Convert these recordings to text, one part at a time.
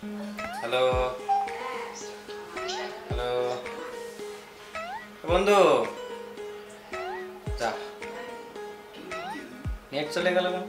Hello hello বন্ধু, যা net চলে গেল কেন?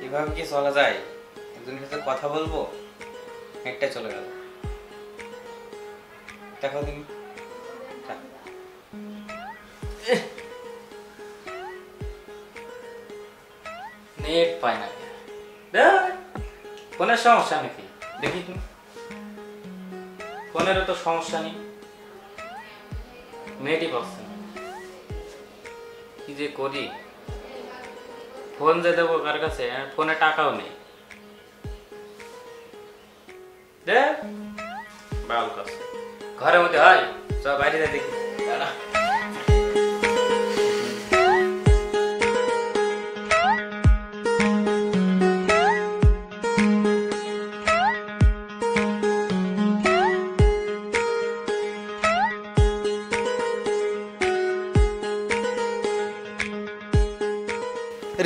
এভাবে কি চলা যায়? একজনের সাথে কথা বলবো, নেটটা চলে গেল। দেখো তুমি, নেট পায় না। ফোনের সমস্যা নাকি দেখি তুমি? ফোনেরও তো সমস্যা নেই, নেটই পাচ্ছে না। কি যে করি, ফোন যে দেবো কার কাছে? ফোনে টাকাও নেই। ভালো কাছে ঘরের মধ্যে হয়, সব বাইরে দেখি।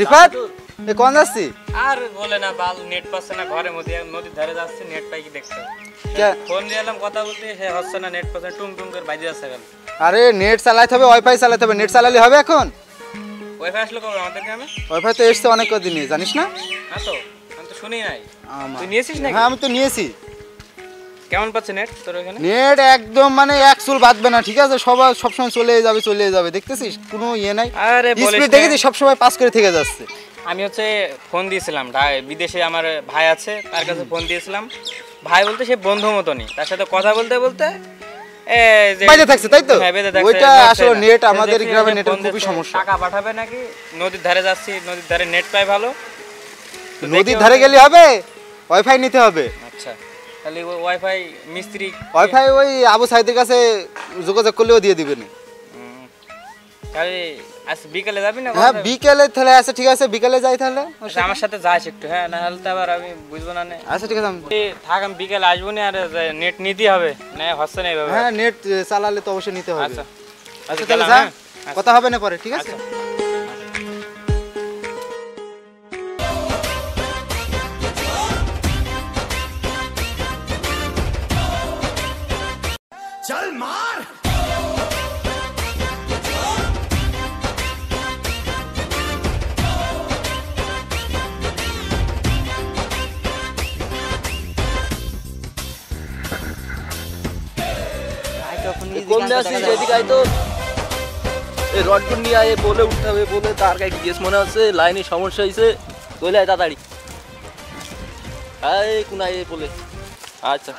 রিফাত, এ কোন যাচ্ছি? আর বলে না, বাল নেট পাচ্ছে না ঘরের মধ্যে। নদীর ধারে যাচ্ছে, নেট পাই কি দেখতে? ফোন দিয়ে এলাম কথা বলতে, সে হচ্ছে না, নেট পাচ্ছে, টুং টুং করে বাইরে যাচ্ছে। গেল আরে নেট চালাতে হবে, ওয়াইফাই চালাতে হবে। নেট চালালে হবে এখন? ওয়াইফাই আসলো কবে আমাদের গ্রামে? ওয়াইফাই তো এসছে অনেক কদিনই, জানিস না? না তো, আমি তো শুনি নাই। তুই নিয়েছিস নাকি? হ্যাঁ, আমি তো নিয়েছি। কেমন পাচ্ছে নেট তোর ওখানে? নেট একদম মানে এক চুল বাঁধবে না, ঠিক আছে? সবসময় চলে যাবে, দেখতেছিস কোনো ইয়ে নাই। আরে বলিস স্পিড না। দেখেছিস, সবসময় পাস করে থেকে যাচ্ছে। আমি হচ্ছে ফোন দিয়েছিলাম, বিদেশে আমার ভাই আছে, তার কাছে ফোন দিয়েছিলাম। ভাই বলতে সে বন্ধু মতনই, তার সাথে কথা বলতে বলতে বাইরে থাকছে, তাই তো? ওইটা আসলে নেট, আমাদের গ্রামে নেটের খুবই সমস্যা। টাকা পাঠাবে নাকি? নদীর ধারে যাচ্ছি, নদীর ধারে নেট পাই ভালো। নদীর ধারে গেলে হবে, ওয়াইফাই নিতে হবে। আচ্ছা, তাহলে ওয়াইফাই মিস্ত্রি, ওয়াইফাই ওই আবু সাইদের কাছে যোগাযোগ করলেও দিয়ে দিবেন। তাহলে আজ বিকেলে যাবি না? হ্যাঁ, বিকেলে তাহলে আছে, ঠিক আছে, বিকেলে যাই তাহলে। আমার সাথে যাস একটু, হ্যাঁ, না হলে তো আবার আমি বুঝবো না। আচ্ছা, ঠিক আছে, থাক, আমি বিকেলে আসবো না। আর নেট নিতে হবে না, হচ্ছে না এইভাবে। হ্যাঁ, নেট চালালে তো অবশ্যই নিতে হবে। আচ্ছা আচ্ছা, তাহলে যা, কথা হবে না পরে, ঠিক আছে? चल मार। কোন আসিস? এদিকে আয় তো। এই রডগুলো নিয়ে আয়, বলে উঠতে হবে, বলে তার গায়ে গ্যাস মনে হচ্ছে, লাইনের সমস্যা হয়েছে, চলে আয় তাড়াতাড়ি। আয় কোনায় বলে। আচ্ছা,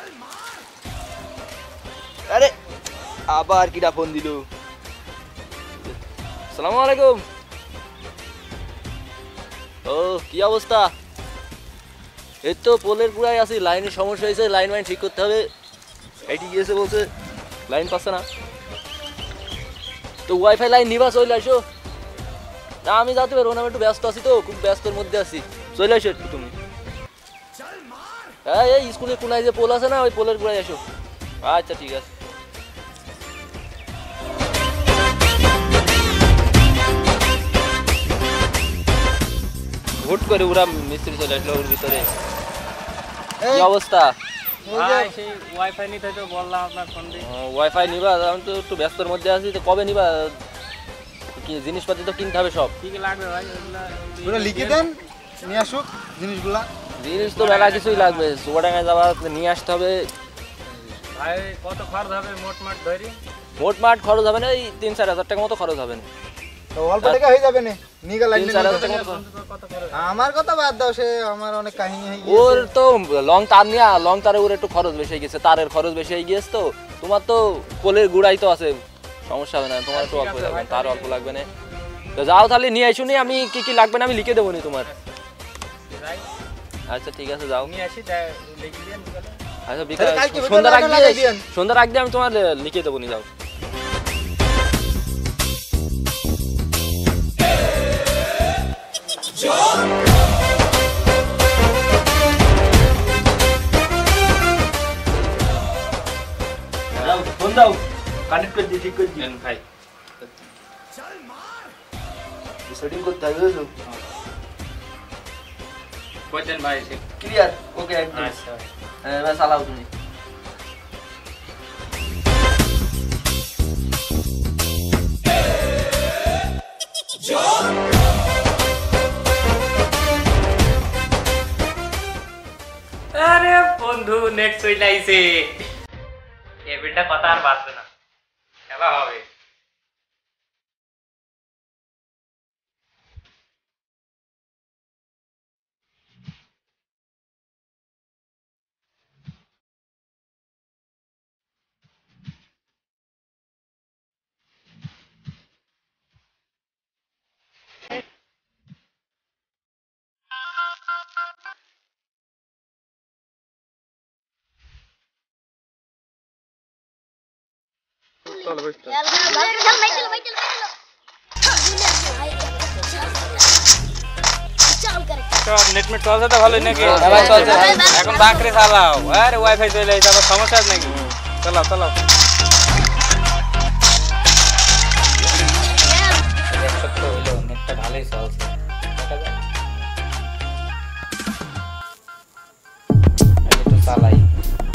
আরে আবার কিরা ফোন দিল? আসসালামু আলাইকুম। ও, কি অবস্থা? এই তো পোলের গুড়ায় আছি, লাইনের সমস্যা হয়েছে, লাইন ঠিক করতে হবে। এইটি গিয়েছে, বলছে লাইন পাচ্ছে না। তো ওয়াইফাই লাইন নিবা, চলে আসো। না, আমি যাতে পারবো না, আমি একটু ব্যস্ত আছি, তো খুব ব্যস্তর মধ্যে আছি। চলে আসো একটু তুমি। হ্যাঁ, এই স্কুলের কোনায় যে পোল আছে না, ওই পোলের গুড়ায় আসো। আচ্ছা, ঠিক আছে। হুট করে ওরা মিস্ত্রি চলে আসলো ওর ভিতরে। কি অবস্থা? ওয়াইফাই নিতে তো বললাম আপনার ফোন দিয়ে। ওয়াইফাই নিবা? আমি তো একটু ব্যস্তর মধ্যে আছি, তো কবে নিবা? কি জিনিসপাতি তো কিনতে হবে সব। কি লাগবে ভাই? ওগুলো লিখে দেন, নিয়ে আসুক জিনিসগুলা। জিনিস তো মেলা কিছুই লাগবে, চুয়াডাঙ্গায় যাওয়া, নিয়ে আসতে হবে। ভাই কত খরচ হবে মোটমাট ধরি? মোটমাট খরচ হবে না, এই 3-4 হাজার টাকা মতো খরচ হবে না। তো অল্প টাকা হয়ে যাবে না, নিগা লাইন। 3-4 হাজার টাকা মতো। আমার কথা বাদ দাও, সে আমার অনেক কাহিনী হয়ে গিয়েছে। ওর তো লং তার নিয়ে, লং তারে ওর একটু খরচ বেশি হয়ে গেছে, তারের খরচ বেশি হয়ে গিয়েছে। তো তোমার তো পোলের গুড়াই তো আছে, সমস্যা হবে না, তোমার একটু অল্প লাগবে, তার অল্প লাগবে না। তো যাও তাহলে নিয়ে আসুন, আমি কি কি লাগবে না আমি লিখে দেবো নি তোমার। আচ্ছা, ঠিক আছে, যাও নিয়ে আসি, লিখে দিন। আচ্ছা, বিকাল সন্ধ্যার আগে আমি তোমার লিখে দেবো নি, যাও। ফোন দাও, কানেক্ট করে দিই, ঠিক করে দিন ভাই। সেটিং করতে হবে, কইতেন ভাই সে ক্লিয়ার ওকে একদম আচ্ছা এবার চালাও তুমি আরে বন্ধু নেট চলে আইছে এই বিলটা কথা আর বাঁচবে না খেলা হবে নেট মেট চলছে তো ভালোই নাকি এখন বাকরে চালাও আরে ওয়াইফাই চলে আইছে আবার সমস্যা আছে নাকি চালাও চালাও সত্য হইলো নেটটা ভালোই চলছে দেখা যায় একটু চালাই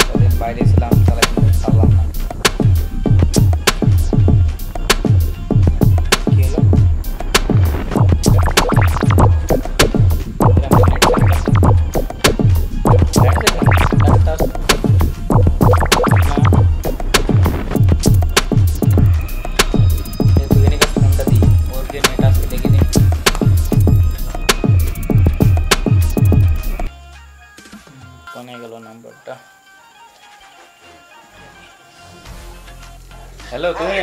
কদিন বাইরে ছিলাম চালাই চালাম না কি হলো হ্যালো তুমি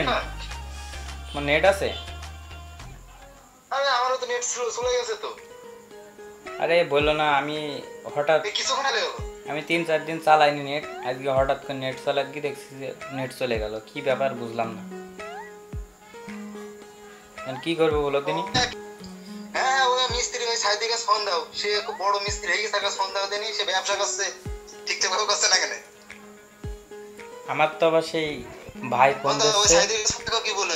তোমার নেট আছে আরে আমারও তো নেট চলে গেছে তো আরে বললো না আমি হঠাৎ কিছুক্ষণ আগে আমি 3-4 দিন চালাইনি নেট আজকে হঠাৎ করে নেট চালাই কি দেখছি যে নেট চলে গেল কি ব্যাপার বুঝলাম না কি করবো বলো তিনি হ্যাঁ ওই মিস্ত্রি ওই সাইদিকে ফোন দাও সে খুব বড় মিস্ত্রি হয়ে গেছে ফোন দাও দেনি সে ব্যবসা করছে ঠিকঠাক ভাবে করছে না কেন আমার তো আবার সেই ভাই ফোন দিচ্ছে ওই সাইদিকে কি বলে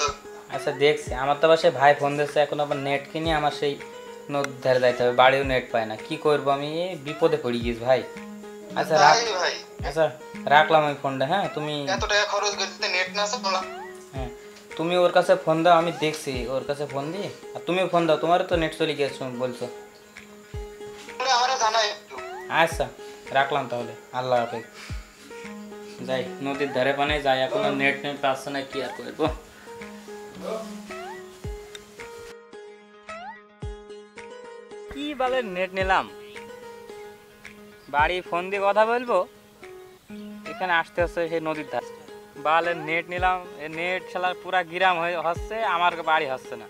আচ্ছা দেখছি আমার তো আবার সেই ভাই ফোন দিচ্ছে এখন আবার নেট কিনে আমার সেই নদীর ধারে যাইতে হবে বাড়িও নেট পায় না কি করবো আমি বিপদে পড়ে গেছি ভাই আচ্ছা রাখ ভাই আচ্ছা রাখলাম ওই ফোনটা হ্যাঁ তুমি এত টাকা খরচ করতে নেট না আছে বলা হ্যাঁ তুমি ওর কাছে ফোন দাও আমি দেখছি ওর কাছে ফোন দিয়ে আর তুমিও ফোন দাও তোমারও তো নেট চলে গেছে বলছো আমারও জানাই একটু আচ্ছা রাখলাম তাহলে আল্লাহ হাফেজ যাই নদীর ধারে পানে যাই এখন নেট নেট পাচ্ছে না কি আর করবো কি বলে নেট নিলাম বাড়ি ফোন দিয়ে কথা বলবো এখানে আসতে হচ্ছে সেই নদীর ধারে বালে নেট নিলাম নেট শালার পুরা গ্রাম হচ্ছে আমার বাড়ি হচ্ছে না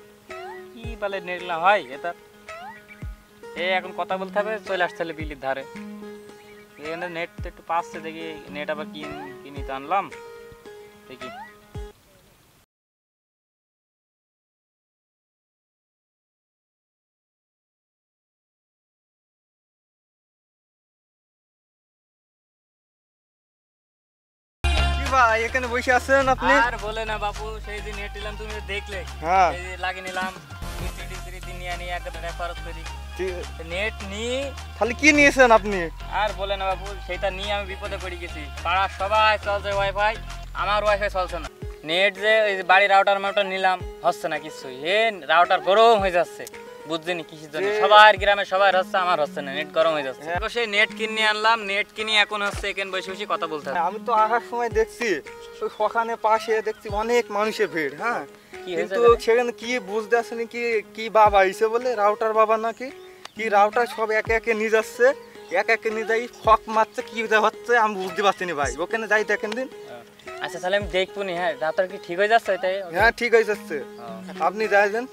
কি বলে নেট নিলাম হয় এটা এখন কথা বলতে হবে চলে আসতে হলে বিলির ধারে এখানে নেট তো একটু পাচ্ছে দেখি নেট আবার কিনিতে আনলাম দেখি ভাই এখানে বসে আছেন আপনি আর বলে না বাপু সেই দিন নেট নিলাম তুমি দেখলে হ্যাঁ এই যে লাগিয়ে নিলাম মিস্ত্রি দিন নিয়ে নিয়ে একদম খরচ করি নেট নিয়ে তাহলে কি নিয়েছেন আপনি আর বলে না বাপু সেটা নিয়ে আমি বিপদে পড়ে গেছি পাড়ার সবাই চলছে ওয়াইফাই আমার ওয়াইফাই চলছে না নেট যে ওই বাড়ির রাউটার মাউটার নিলাম হচ্ছে না কিছুই রাউটার গরম হয়ে যাচ্ছে বুঝছিনি কিসের জন্য সবার গ্রামে সবার হচ্ছে আমার হচ্ছে না নেট গরম হয়ে যাচ্ছে তো সেই নেট কিনে আনলাম নেট কিনে এখন হচ্ছে এখানে বসে বসে কথা বলতে হবে আমি তো আসার সময় দেখছি ওই সখানে পাশে দেখছি অনেক মানুষের ভিড় হ্যাঁ কিন্তু সেখানে কি বুঝতে আসেনি কি বাবা আইছে বলে রাউটার বাবা নাকি কি রাউটার সব একে একে নিয়ে যাচ্ছে একে একে নিয়ে যাই ফক মারছে কি হচ্ছে আমি বুঝতে পারছি না ভাই ওখানে যাই দেখেন দিন আচ্ছা তাহলে আমি দেখবো নি হ্যাঁ রাউটার কি ঠিক হয়ে যাচ্ছে তাই হ্যাঁ ঠিক হয়ে যাচ্ছে আপনি যাইবেন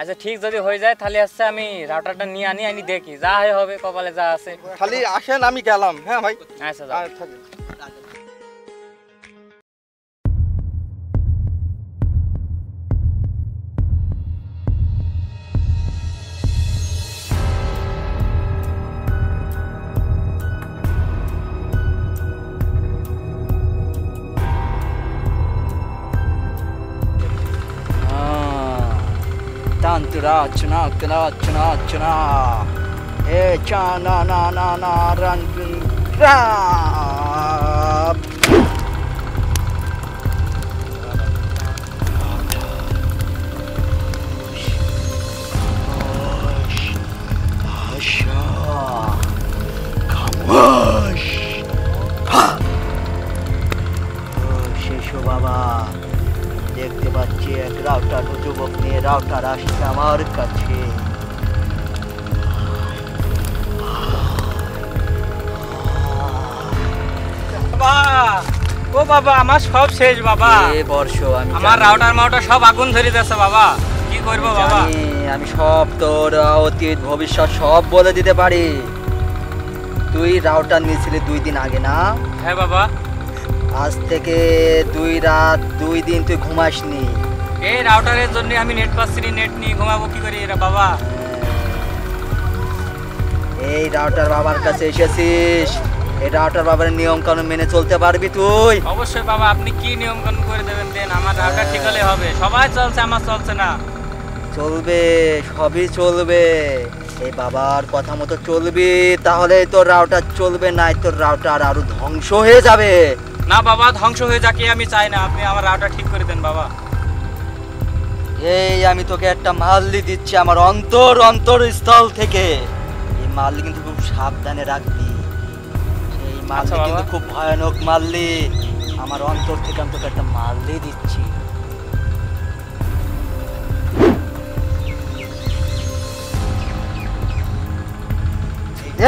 আচ্ছা ঠিক যদি হয়ে যায় তাহলে হচ্ছে আমি রাউটারটা নিয়ে আনি দেখি যা হবে কপালে যা আছে খালি আসেন আমি গেলাম হ্যাঁ ভাই আচ্ছা যাও থাকেন Tantura, chuna, kala, chuna, chuna. এ চা না না না না রান রাপ বাবা দেখতে পাচ্ছি এক রাউটার যুবক নিয়ে রাউটার আসছে আমার কাছে। বাবা ও বাবা আমার সব শেষ বাবা। বর্ষ আমি আমার রাউটার মাউটার সব আগুন ধরে যাচ্ছে বাবা, কি করব বাবা? আমি সব তোর অতীত ভবিষ্যৎ সব বলে দিতে পারি। তুই রাউটার নিয়েছিলি 2 দিন আগে না? হ্যাঁ বাবা। আজ থেকে 2 রাত 2 দিন তুই ঘুমাসনি। এই রাউটারের জন্য আমি নেট পাচ্ছি না, নেট নিয়ে ঘুমাবো কি করে এরা বাবা? এই রাউটার বাবার কাছে এসেছিস, এই রাউটার বাবার নিয়ম কানুন মেনে চলতে পারবি তুই? অবশ্যই বাবা, আপনি কি নিয়ম কানুন করে দেবেন দেন, আমার রাউটার ঠিক হলে হবে। সবাই চলছে, আমার চলছে না। চলবে, সবই চলবে। এই বাবার কথা মতো চলবি, তাহলে তোর রাউটার চলবে, নাই তোর রাউটার আরো ধ্বংস হয়ে যাবে। না বাবা, ধ্বংস হয়ে যাকে আমি চাই না, আপনি আমার রাউটার ঠিক করে দেন বাবা। এই আমি তোকে একটা মাল্লি দিচ্ছি আমার অন্তরস্থল থেকে। এই মাল্লি কিন্তু খুব সাবধানে রাখবি। সেই মাল্লি কিন্তু খুব ভয়ানক মাল্লি। আমার অন্তর থেকে আমি তোকে একটা মাল্লি দিচ্ছি।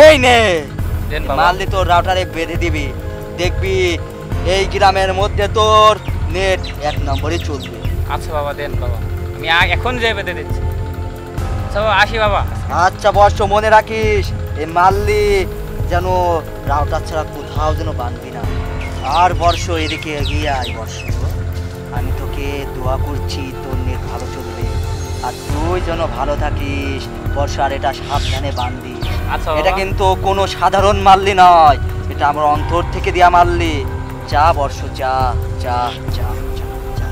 এই নে মাল্লি, তোর রাউটারে বেঁধে দিবি, দেখবি এই গ্রামের মধ্যে তোর নেট 1 নম্বরে চলবে। আচ্ছা বাবা দেন বাবা, আমি এখন যাই বেঁধে দিচ্ছি। আচ্ছা আসি বাবা। আচ্ছা বর্ষ, মনে রাখিস এই মাল্লি যেন রাউটার ছাড়া কোথাও যেন বাঁধবি না। আর বর্ষ এদিকে এগিয়ে আয় বর্ষ, আমি তোকে দোয়া করছি তোর নেট ভালো চলবে, আর তুই যেন ভালো থাকিস বর্ষ। আর এটা সাবধানে বাঁধবি। আচ্ছা এটা কিন্তু কোনো সাধারণ মাল্লি নয়, এটা আমার অন্তর থেকে দেয়া মাল্লি। যা বর্ষ, যা যা যা যা যা।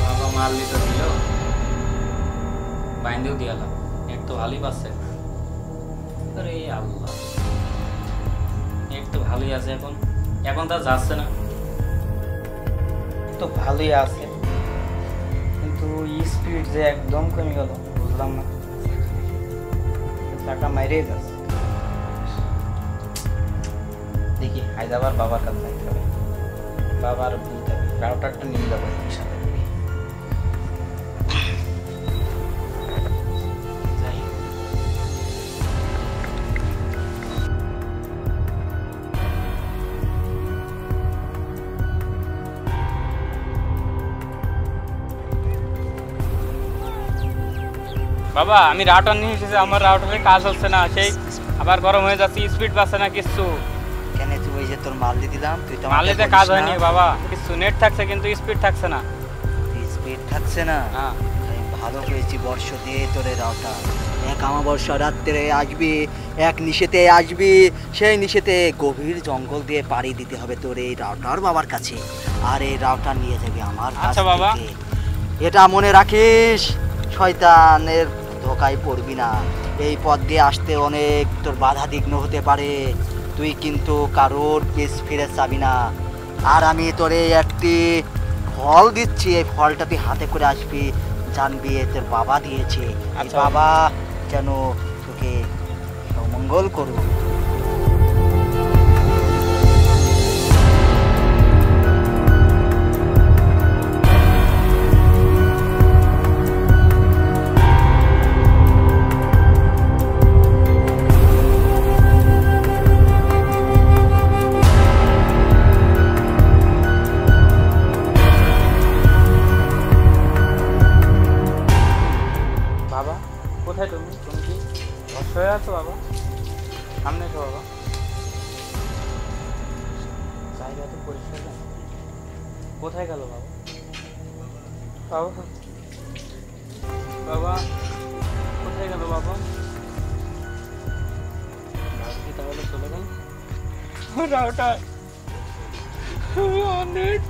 বাবা মারলি তো দিল, বাইন্দেও দিয়ালাম, নেট তো ভালোই পাচ্ছে। আরে আল্লাহ, নেট তো ভালোই আছে, এখন তা যাচ্ছে না, তো ভালোই আছে, কিন্তু স্পিড যে একদম কমে গেল, বুঝলাম না, টাকা মাইরে যাচ্ছে। দেখি হায়দ্রাবাদ বাবার কাছে যাইতে হবে, বাবার বলতে হবে রাউটারটা নিয়ে যাবো সাথে। বাবা আমি রাউটার নিয়ে এসেছি, আমার রাউটারে কাজ হচ্ছে না, সেই আবার গরম হয়ে যাচ্ছে, স্পিড পাচ্ছে না কিছু। কেন তুই ওই যে তোর মাল্লি দিলাম, তুই তো মাল্লিতে কাজ হয়নি বাবা, কিছু নেট থাকছে কিন্তু স্পিড থাকছে না। স্পিড থাকছে না? হ্যাঁ ভালো হয়েছি বর্ষ, দে তোরে রাউটার। এক আমাবস্যা রাত্রে আসবি, এক নিশেতে আসবি, সেই নিশেতে গভীর জঙ্গল দিয়ে পাড়ি দিতে হবে তোর এই রাউটার বাবার কাছে, আর এই রাউটার নিয়ে যাবি আমার কাছ আচ্ছা বাবা। থেকে। এটা মনে রাখিস, শয়তানের ধোকায় পড়বি না। এই পথ দিয়ে আসতে অনেক তোর বাধা বিঘ্ন হতে পারে, তুই কিন্তু কারোর পিছ ফিরে যাবি না। আর আমি তোরে একটি ফল দিচ্ছি, এই ফলটা তুই হাতে করে আসবি, জানবি তোর বাবা দিয়েছে। আচ্ছা বাবা যেন তোকে মঙ্গল করুক। বাবা কোথায় তুমি কি বসে হয়ে আছো বাবা? সামনে এসো বাবা, জায়গা তো পরিষ্কার না। কোথায় গেল বাবা? বাবা বাবা কোথায় গেল বাবা? তাহলে চলে গেল রাউটার অনেক